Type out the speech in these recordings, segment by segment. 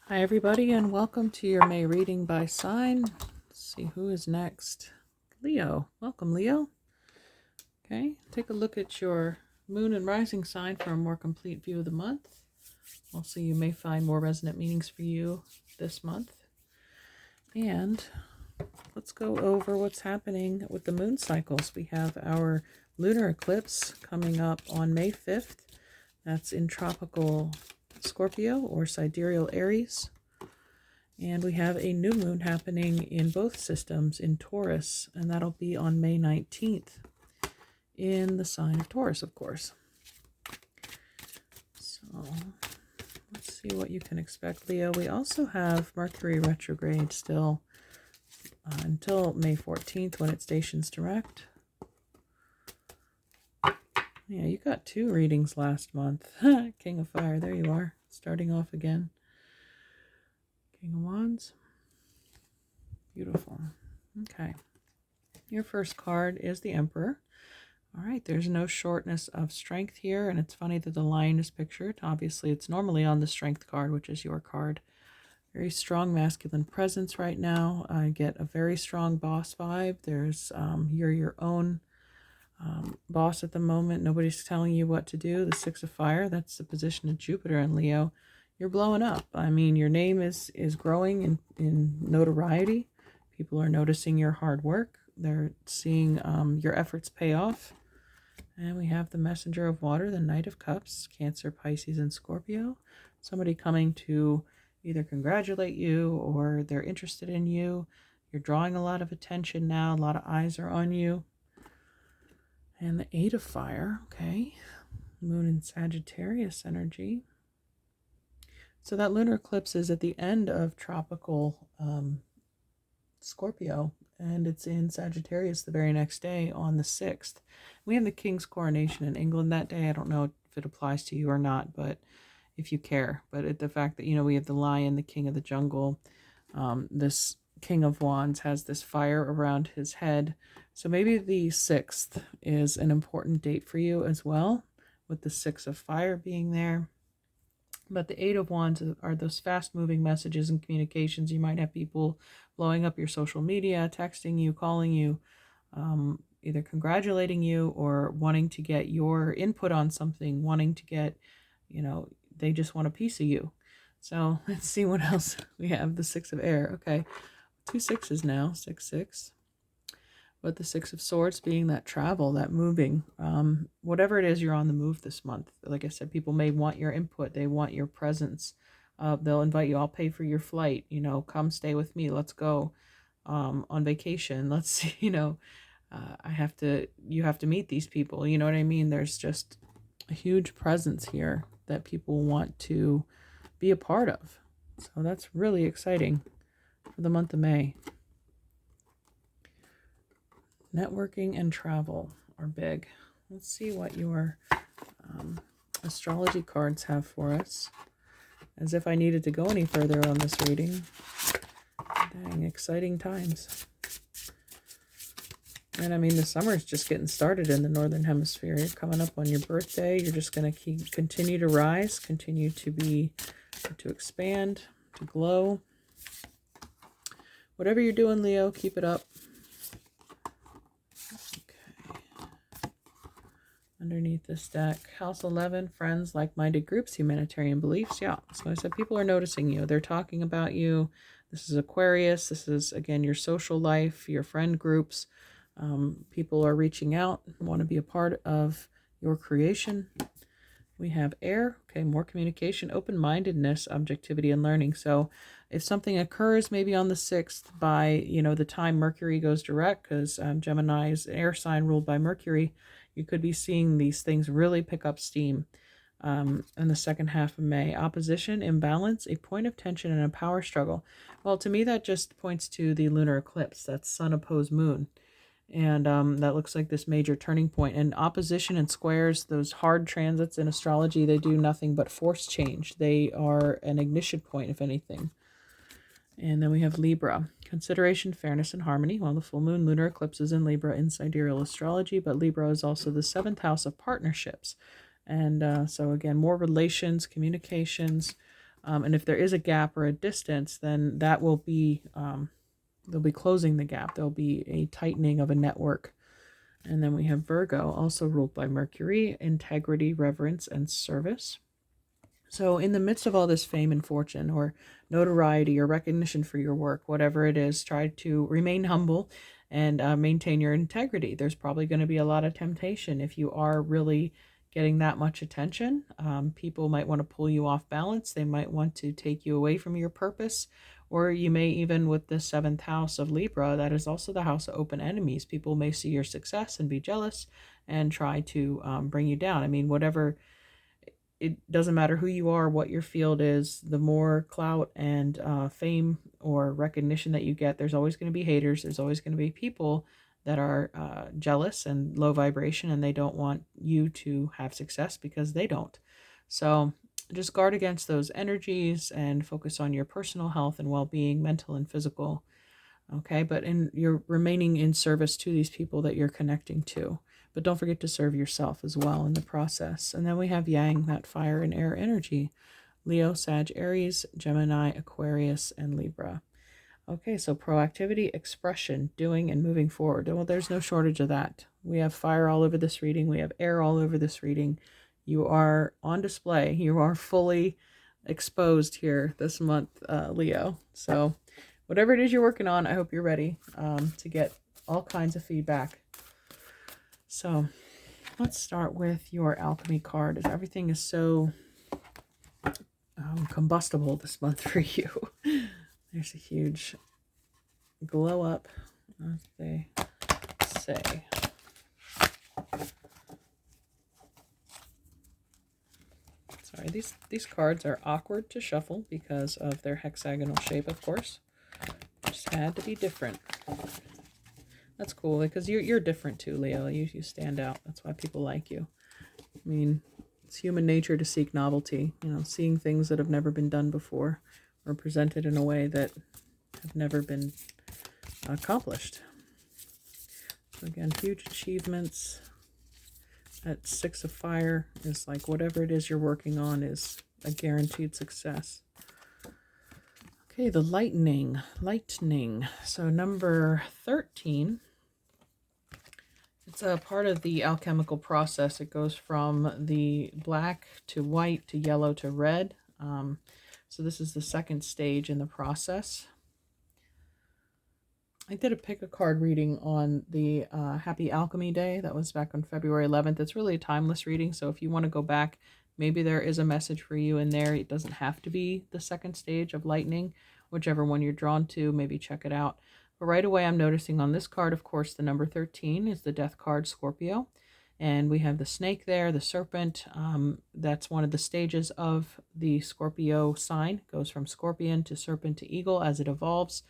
Hi, everybody, and welcome to your May reading by sign. Let's see who is next. Leo. Welcome, Leo. Okay, take a look at your moon and rising sign for a more complete view of the month. Also, you may find more resonant meanings for you this month. And let's go over what's happening with the moon cycles. We have our lunar eclipse coming up on May 5th. That's in tropical Scorpio or sidereal Aries. And we have a new moon happening in both systems in Taurus, and that'll be on May 19th in the sign of Taurus, of course. So let's see what you can expect, Leo. We also have Mercury retrograde still until May 14th when it stations direct. Yeah, you got 2 readings last month. King of Fire, there you are, starting off again. King of Wands. Beautiful. Okay. Your first card is the Emperor. All right, there's no shortness of strength here, and it's funny that the lion is pictured. Obviously, it's normally on the Strength card, which is your card. Very strong masculine presence right now. I get a very strong boss vibe. There's you're your own boss at the moment. Nobody's telling you what to do. The 6 of Fire, that's the position of Jupiter in Leo. You're blowing up. I mean, your name is growing in notoriety. People are noticing your hard work. They're seeing your efforts pay off. And we have the Messenger of Water, the Knight of Cups, Cancer, Pisces, and Scorpio. Somebody coming to either congratulate you or they're interested in you. You're drawing a lot of attention now. A lot of eyes are on you. And the 8 of Fire, okay. Moon in Sagittarius energy. So that lunar eclipse is at the end of tropical Scorpio, and it's in Sagittarius the very next day on the 6th. We have the King's coronation in England that day. I don't know if it applies to you or not, but if you care. But the fact that, we have the lion, the king of the jungle, this King of Wands has this fire around his head. So maybe the 6th is an important date for you as well, with the 6 of Fire being there. But the 8 of Wands are those fast-moving messages and communications. You might have people blowing up your social media, texting you, calling you, either congratulating you or wanting to get your input on something, wanting to get, they just want a piece of you. So let's see what else we have. The 6 of Air. Okay, 2 6s now, 6 6. But the 6 of Swords being that travel, that moving, whatever it is, you're on the move this month. Like I said, people may want your input. They want your presence. They'll invite you. I'll pay for your flight. Come stay with me. Let's go on vacation. Let's, you have to meet these people. You know what I mean? There's just a huge presence here that people want to be a part of. So that's really exciting for the month of May. Networking and travel are big. Let's see what your astrology cards have for us. As if I needed to go any further on this reading. Dang, exciting times. And I mean, the summer is just getting started in the Northern Hemisphere. You're coming up on your birthday. You're just going to continue to rise, continue to expand, to glow. Whatever you're doing, Leo, keep it up. Underneath this deck, House 11, friends, like-minded groups, humanitarian beliefs. Yeah, so I said people are noticing you. They're talking about you. This is Aquarius. This is, again, your social life, your friend groups. People are reaching out, want to be a part of your creation. We have Air. Okay, more communication, open-mindedness, objectivity, and learning. So if something occurs maybe on the 6th by, the time Mercury goes direct, because Gemini is an air sign ruled by Mercury, you could be seeing these things really pick up steam in the second half of May. Opposition, imbalance, a point of tension, and a power struggle. Well, to me, that just points to the lunar eclipse. That's sun opposed moon. And that looks like this major turning point. And opposition and squares, those hard transits in astrology, they do nothing but force change. They are an ignition point, if anything. And then we have Libra. Consideration, fairness, and harmony. Well, the full moon lunar eclipse is in Libra in sidereal astrology, but Libra is also the 7th house of partnerships. And so again, more relations, communications, And if there is a gap or a distance, then that will be, they'll be closing the gap. There'll be a tightening of a network. And then we have Virgo, also ruled by Mercury, integrity, reverence, and service. So in the midst of all this fame and fortune or notoriety or recognition for your work, whatever it is, try to remain humble and maintain your integrity. There's probably going to be a lot of temptation if you are really getting that much attention. People might want to pull you off balance. They might want to take you away from your purpose. Or you may even, with the seventh house of Libra, that is also the house of open enemies. People may see your success and be jealous and try to bring you down. I mean, whatever, it doesn't matter who you are, what your field is, the more clout and fame or recognition that you get, there's always going to be haters. There's always going to be people that are jealous and low vibration, and they don't want you to have success because they don't. So just guard against those energies and focus on your personal health and well-being, mental and physical. Okay, but you're remaining in service to these people that you're connecting to. But don't forget to serve yourself as well in the process. And then we have Yang, that fire and air energy. Leo, Sag, Aries, Gemini, Aquarius, and Libra. Okay, so proactivity, expression, doing, and moving forward. Well, there's no shortage of that. We have fire all over this reading. We have air all over this reading. You are on display. You are fully exposed here this month, Leo. So whatever it is you're working on, I hope you're ready to get all kinds of feedback. So let's start with your alchemy card, as everything is so combustible this month for you. There's a huge glow up, as they say. Sorry, these cards are awkward to shuffle because of their hexagonal shape, of course. Just had to be different. That's cool, because you're different too, Leo. You stand out. That's why people like you. I mean, it's human nature to seek novelty. You know, seeing things that have never been done before or presented in a way that have never been accomplished. So again, huge achievements. That Six of Fire is like whatever it is you're working on is a guaranteed success. Okay, the lightning. So number 13. It's a part of the alchemical process. It goes from the black to white to yellow to red. So this is the second stage in the process. I did a pick a card reading on the Happy Alchemy Day. That was back on February 11th. It's really a timeless reading. So if you want to go back, maybe there is a message for you in there. It doesn't have to be the second stage of lightning. Whichever one you're drawn to, maybe check it out. But right away, I'm noticing on this card, of course, the number 13 is the death card, Scorpio. And we have the snake there, the serpent. That's one of the stages of the Scorpio sign. It goes from scorpion to serpent to eagle as it evolves.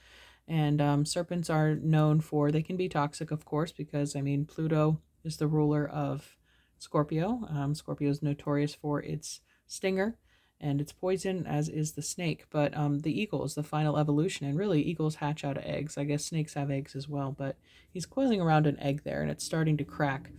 And serpents are known for, they can be toxic, of course, because, I mean, Pluto is the ruler of Scorpio. Scorpio is notorious for its stinger and its poison, as is the snake. But the eagle is the final evolution, and really eagles hatch out of eggs. I guess snakes have eggs as well, but he's coiling around an egg there, and it's starting to crack.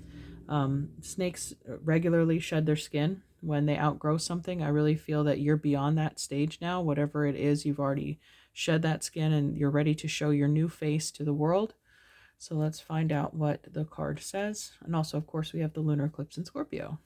Snakes regularly shed their skin when they outgrow something. I really feel that you're beyond that stage now. Whatever it is, you've already shed that skin and you're ready to show your new face to the world. So let's find out what the card says. And also, of course, we have the lunar eclipse in Scorpio.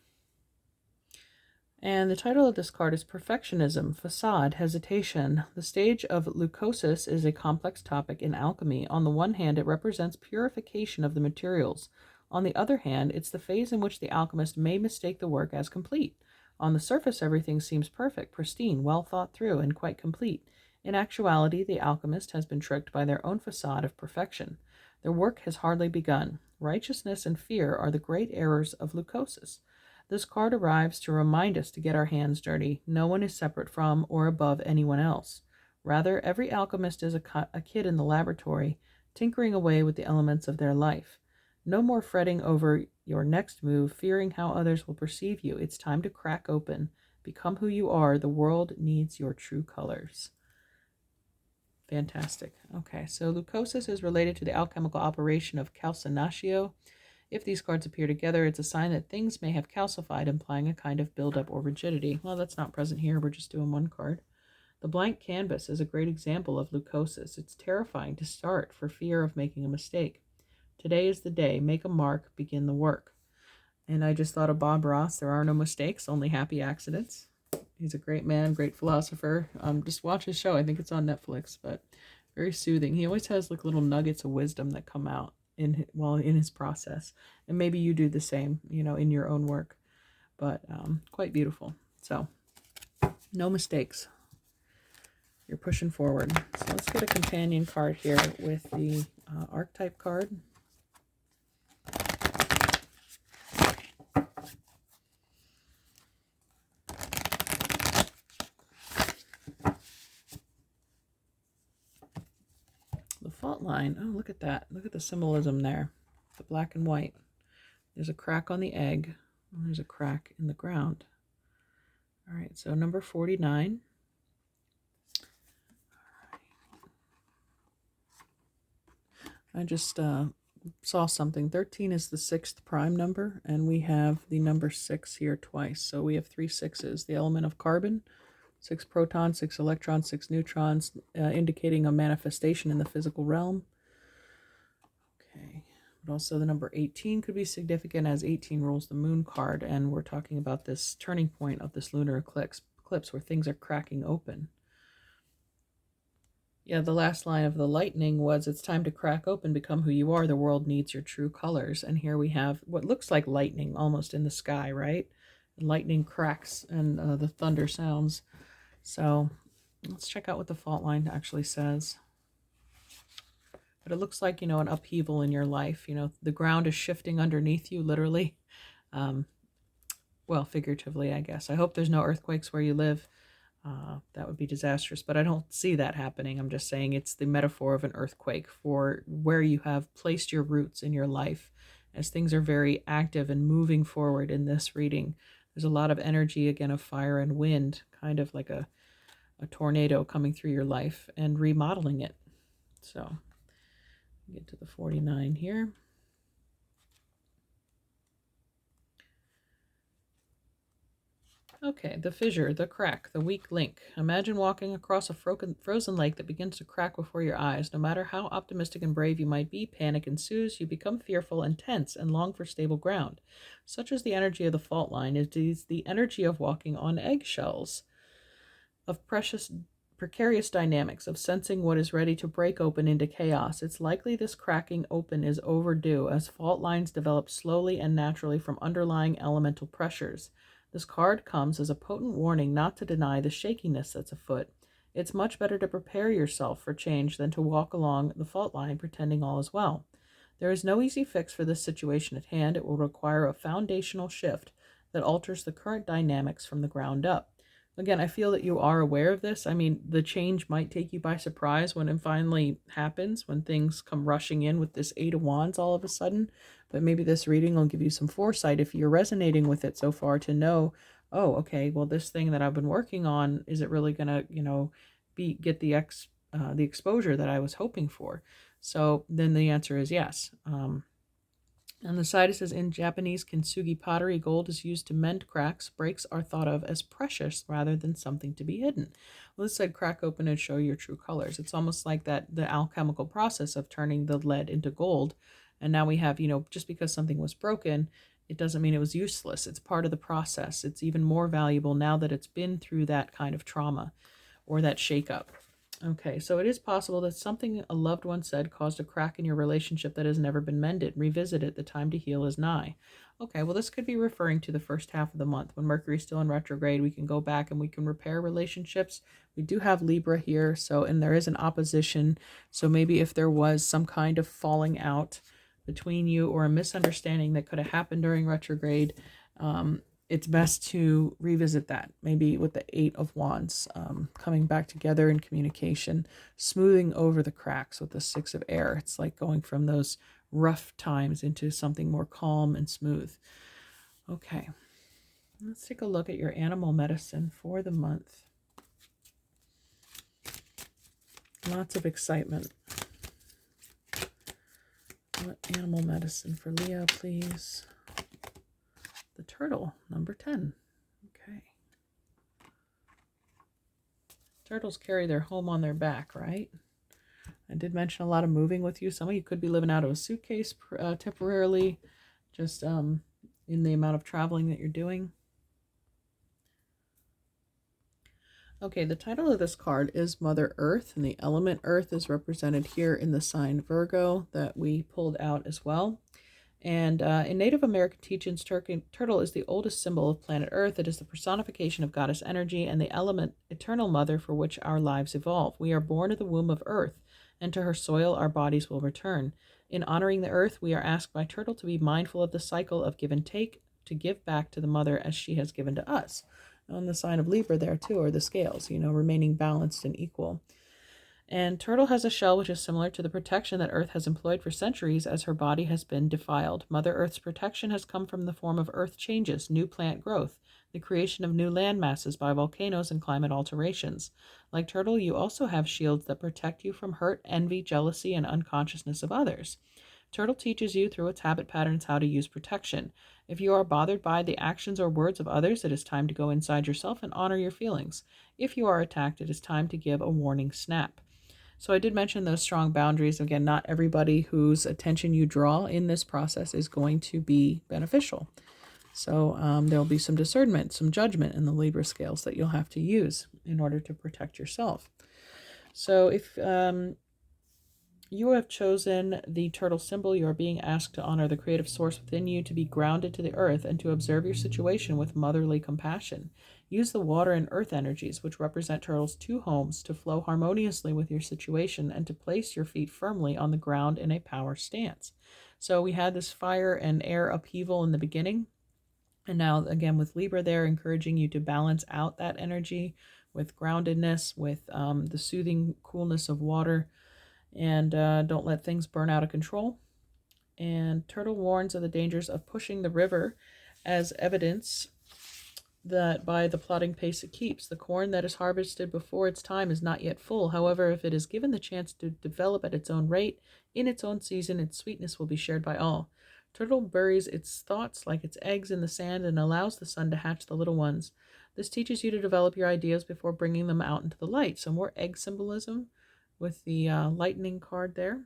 And the title of this card is Perfectionism, Facade, Hesitation. The stage of leucosis is a complex topic in alchemy. On the one hand, it represents purification of the materials. On the other hand, it's the phase in which the alchemist may mistake the work as complete. On the surface, everything seems perfect, pristine, well thought through, and quite complete. In actuality, the alchemist has been tricked by their own facade of perfection. Their work has hardly begun. Righteousness and fear are the great errors of leucosis. This card arrives to remind us to get our hands dirty. No one is separate from or above anyone else. Rather, every alchemist is a kid in the laboratory, tinkering away with the elements of their life. No more fretting over your next move, fearing how others will perceive you. It's time to crack open. Become who you are. The world needs your true colors. Fantastic. Okay, so leucosis is related to the alchemical operation of calcinatio. If these cards appear together, it's a sign that things may have calcified, implying a kind of buildup or rigidity. Well, that's not present here. We're just doing one card. The blank canvas is a great example of leucosis. It's terrifying to start for fear of making a mistake. Today is the day. Make a mark, begin the work. And I just thought of Bob Ross. There are no mistakes, only happy accidents. He's a great man, great philosopher. Just watch his show. I think it's on Netflix, but very soothing. He always has like little nuggets of wisdom that come out in his process. And maybe you do the same, in your own work. But quite beautiful. So no mistakes. You're pushing forward. So let's get a companion card here with the archetype card. The fault line. Oh, look at that. Look at the symbolism there. The black and white. There's a crack on the egg. And there's a crack in the ground. All right, so number 49. I just saw something. 13 is the 6th prime number, and we have the number 6 here twice. So we have 3 6s. The element of carbon, 6 protons, 6 electrons, 6 neutrons, indicating a manifestation in the physical realm. Okay. But also the number 18 could be significant, as 18 rules the moon card, and we're talking about this turning point of this lunar eclipse where things are cracking open. Yeah, the last line of the lightning was, it's time to crack open, become who you are. The world needs your true colors. And here we have what looks like lightning almost in the sky, right? And lightning cracks and the thunder sounds. So let's check out what the fault line actually says. But it looks like, an upheaval in your life. The ground is shifting underneath you, literally. Well, figuratively, I guess. I hope there's no earthquakes where you live. That would be disastrous, but I don't see that happening. I'm just saying it's the metaphor of an earthquake for where you have placed your roots in your life, as things are very active and moving forward in this reading. There's a lot of energy, again, of fire and wind, kind of like a tornado coming through your life and remodeling it. So get to the 49 here. Okay, the fissure, the crack, the weak link. Imagine walking across a frozen lake that begins to crack before your eyes. No matter how optimistic and brave you might be, panic ensues. You become fearful and tense and long for stable ground. Such is the energy of the fault line. It is the energy of walking on eggshells, of precarious dynamics, of sensing what is ready to break open into chaos. It's likely this cracking open is overdue, as fault lines develop slowly and naturally from underlying elemental pressures. This card comes as a potent warning not to deny the shakiness that's afoot. It's much better to prepare yourself for change than to walk along the fault line pretending all is well. There is no easy fix for this situation at hand. It will require a foundational shift that alters the current dynamics from the ground up. Again, I feel that you are aware of this. I mean, the change might take you by surprise when it finally happens, when things come rushing in with this 8 of Wands all of a sudden. But maybe this reading will give you some foresight if you're resonating with it so far to know, oh, okay, well, this thing that I've been working on, is it really going to, get the exposure that I was hoping for? So then the answer is yes. On the side it says, in Japanese kintsugi pottery, gold is used to mend cracks. Breaks are thought of as precious rather than something to be hidden. Well, this said crack open and show your true colors. It's almost like the alchemical process of turning the lead into gold. And now we have, just because something was broken, it doesn't mean it was useless. It's part of the process. It's even more valuable now that it's been through that kind of trauma or that shakeup. Okay, so it is possible that something a loved one said caused a crack in your relationship that has never been mended. Revisit it. The time to heal is nigh. Okay, well, this could be referring to the first half of the month. When Mercury's still in retrograde, we can go back and we can repair relationships. We do have Libra here, and there is an opposition. So maybe if there was some kind of falling out between you or a misunderstanding that could have happened during retrograde, it's best to revisit that, maybe with the 8 of Wands, coming back together in communication, smoothing over the cracks with the 6 of Air. It's like going from those rough times into something more calm and smooth. Okay, let's take a look at your animal medicine for the month. Lots of excitement. What animal medicine for Leo, please? The turtle, number 10. Okay. Turtles carry their home on their back, right? I did mention a lot of moving with you. Some of you could be living out of a suitcase temporarily, just in the amount of traveling that you're doing. Okay, the title of this card is Mother Earth, and the element Earth is represented here in the sign Virgo that we pulled out as well. And in Native American teachings, turtle is the oldest symbol of planet Earth. It is the personification of goddess energy and the element eternal mother for which our lives evolve. We are born of the womb of Earth, and to her soil our bodies will return. In honoring the Earth, we are asked by Turtle to be mindful of the cycle of give and take, to give back to the mother as she has given to us. On the sign of Libra there too are the scales, remaining balanced and equal. And Turtle has a shell which is similar to the protection that Earth has employed for centuries as her body has been defiled. Mother Earth's protection has come from the form of earth changes, new plant growth, the creation of new land masses by volcanoes and climate alterations. Like Turtle, you also have shields that protect you from hurt, envy, jealousy, and unconsciousness of others. Turtle teaches you through its habit patterns how to use protection. If you are bothered by the actions or words of others, it is time to go inside yourself and honor your feelings. If you are attacked, it is time to give a warning snap. So I did mention those strong boundaries. Again, not everybody whose attention you draw in this process is going to be beneficial. So there'll be some discernment, some judgment in the Libra scales that you'll have to use in order to protect yourself. So if you have chosen the turtle symbol, you are being asked to honor the creative source within you, to be grounded to the earth, and to observe your situation with motherly compassion. Use the water and earth energies, which represent Turtle's two homes, to flow harmoniously with your situation and to place your feet firmly on the ground in a power stance. So we had this fire and air upheaval in the beginning. And now, again, with Libra there, encouraging you to balance out that energy with groundedness, with the soothing coolness of water, and don't let things burn out of control. And Turtle warns of the dangers of pushing the river, as evidence that by the plodding pace it keeps. The corn that is harvested before its time is not yet full. However, if it is given the chance to develop at its own rate, in its own season, its sweetness will be shared by all. Turtle buries its thoughts like its eggs in the sand and allows the sun to hatch the little ones. This teaches you to develop your ideas before bringing them out into the light. So more egg symbolism with the lightning card there.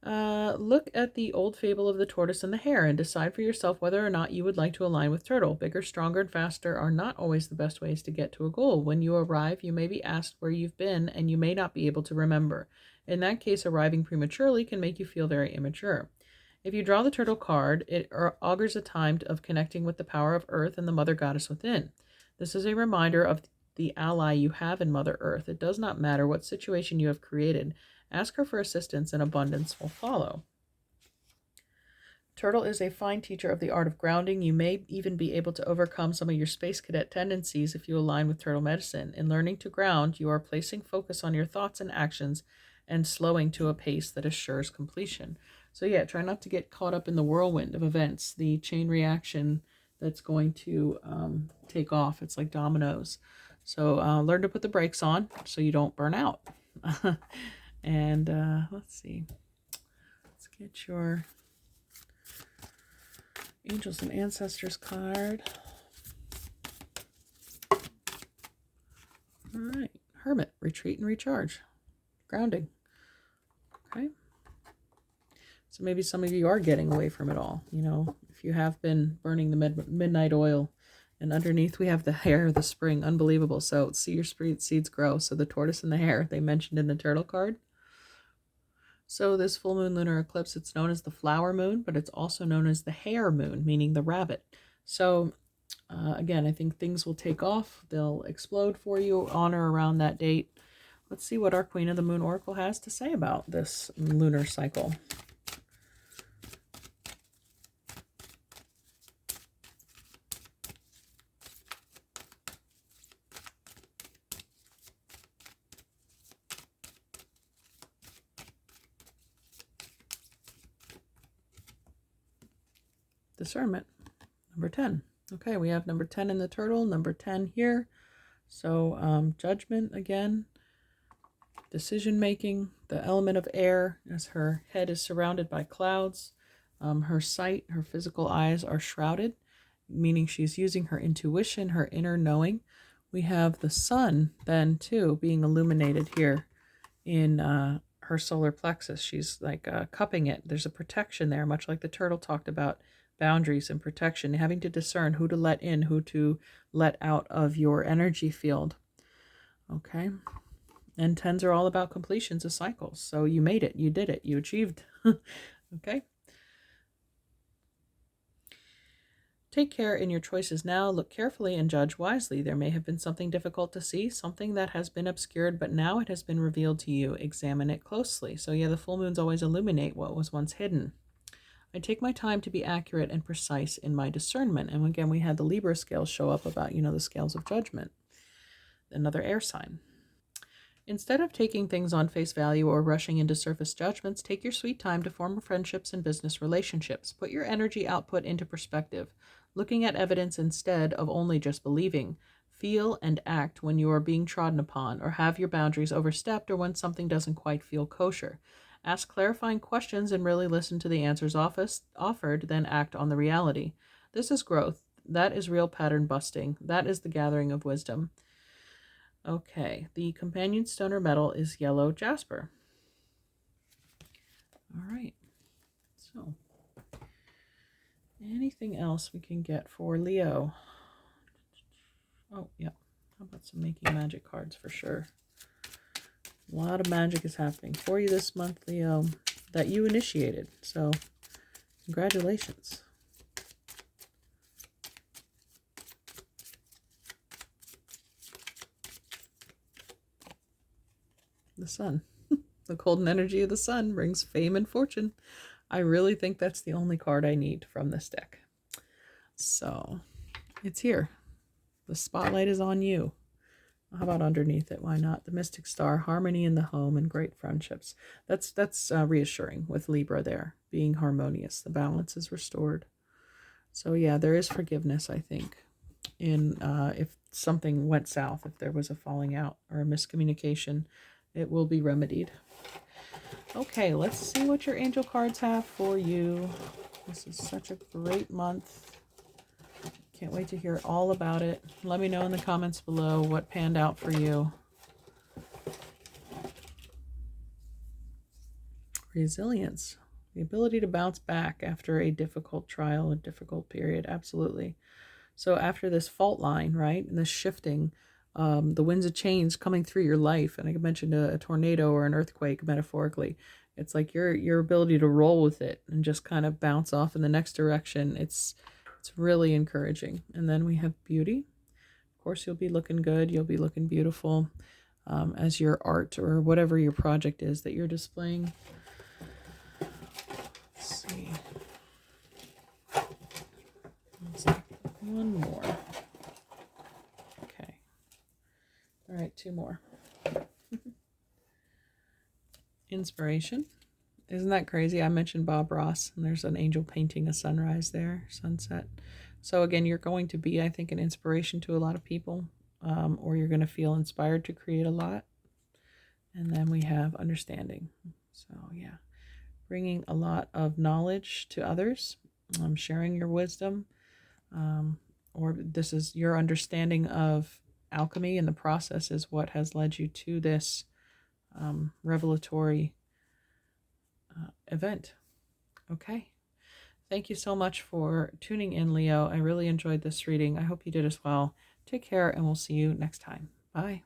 Look at the old fable of the tortoise and the hare and decide for yourself whether or not you would like to align with Turtle. Bigger, stronger, and faster are not always the best ways to get to a goal. When you arrive, you may be asked where you've been and you may not be able to remember. In that case, arriving prematurely can make you feel very immature. If you draw the Turtle card, it augurs a time of connecting with the power of Earth and the Mother Goddess within. This is a reminder of the ally you have in Mother Earth. It does not matter what situation you have created. Ask her for assistance and abundance will follow. Turtle is a fine teacher of the art of grounding. You may even be able to overcome some of your space cadet tendencies if you align with Turtle medicine. In learning to ground, you are placing focus on your thoughts and actions and slowing to a pace that assures completion. So yeah, try not to get caught up in the whirlwind of events, the chain reaction that's going to take off. It's like dominoes. So learn to put the brakes on so you don't burn out. And let's see. Let's get your Angels and Ancestors card. All right. Hermit, retreat and recharge. Grounding. Okay. So maybe some of you are getting away from it all. If you have been burning the midnight oil. And underneath we have the hare of the spring. Unbelievable. So see your seeds grow. So the tortoise and the hare they mentioned in the turtle card. So this full moon lunar eclipse, it's known as the flower moon, but it's also known as the hare moon, meaning the rabbit. So again, I think things will take off. They'll explode for you on or around that date. Let's see what our Queen of the Moon Oracle has to say about this lunar cycle. Discernment, number 10. Okay, we have number 10 in the turtle, number 10 here. So judgment again, decision making, the element of air as her head is surrounded by clouds. Her sight, her physical eyes are shrouded, meaning she's using her intuition, her inner knowing, We have the sun then too being illuminated here in her solar plexus. She's like cupping it. There's a protection there, much like the turtle talked about boundaries and protection, having to discern who to let in, who to let out of your energy field. Okay. And tens are all about completions of cycles. So you made it, you did it, you achieved. Okay. Take care in your choices now. Look carefully and judge wisely. There may have been something difficult to see, something that has been obscured, but now it has been revealed to you. Examine it closely. So yeah, the full moons always illuminate what was once hidden. I take my time to be accurate and precise in my discernment. And again, we had the Libra scales show up about, the scales of judgment. Another air sign. Instead of taking things on face value or rushing into surface judgments, take your sweet time to form friendships and business relationships. Put your energy output into perspective, looking at evidence instead of only just believing. Feel and act when you are being trodden upon or have your boundaries overstepped or when something doesn't quite feel kosher. Ask clarifying questions and really listen to the answers offered, then act on the reality. This is growth. That is real pattern busting. That is the gathering of wisdom. Okay, the companion stoner metal is yellow jasper. All right, so anything else we can get for Leo? Oh, yeah. How about some making magic cards for sure? A lot of magic is happening for you this month, Leo, that you initiated. So, congratulations. The sun. The golden energy of the sun brings fame and fortune. I really think that's the only card I need from this deck. So, it's here. The spotlight is on you. How about underneath it? Why not? The Mystic Star, harmony in the home, and great friendships. That's reassuring with Libra there, being harmonious. The balance is restored. So yeah, there is forgiveness, I think, in if something went south, if there was a falling out or a miscommunication, it will be remedied. Okay, let's see what your angel cards have for you. This is such a great month. Can't wait to hear all about it. Let me know in the comments below what panned out for you. Resilience. The ability to bounce back after a difficult trial, a difficult period. Absolutely. So after this fault line, right, and this shifting, the winds of change coming through your life, and I mentioned a tornado or an earthquake metaphorically, it's like your ability to roll with it and just kind of bounce off in the next direction. It's really encouraging. And then we have beauty. Of course, you'll be looking good. You'll be looking beautiful as your art or whatever your project is that you're displaying. Let's see. Let's take one more. Okay. All right, two more. Inspiration. Isn't that crazy? I mentioned Bob Ross, and there's an angel painting a sunrise there, sunset. So again, you're going to be, I think, an inspiration to a lot of people, or you're going to feel inspired to create a lot. And then we have understanding. So yeah, bringing a lot of knowledge to others, sharing your wisdom, or this is your understanding of alchemy, and the process is what has led you to this revelatory event. Okay. Thank you so much for tuning in, Leo. I really enjoyed this reading. I hope you did as well. Take care, and we'll see you next time. Bye.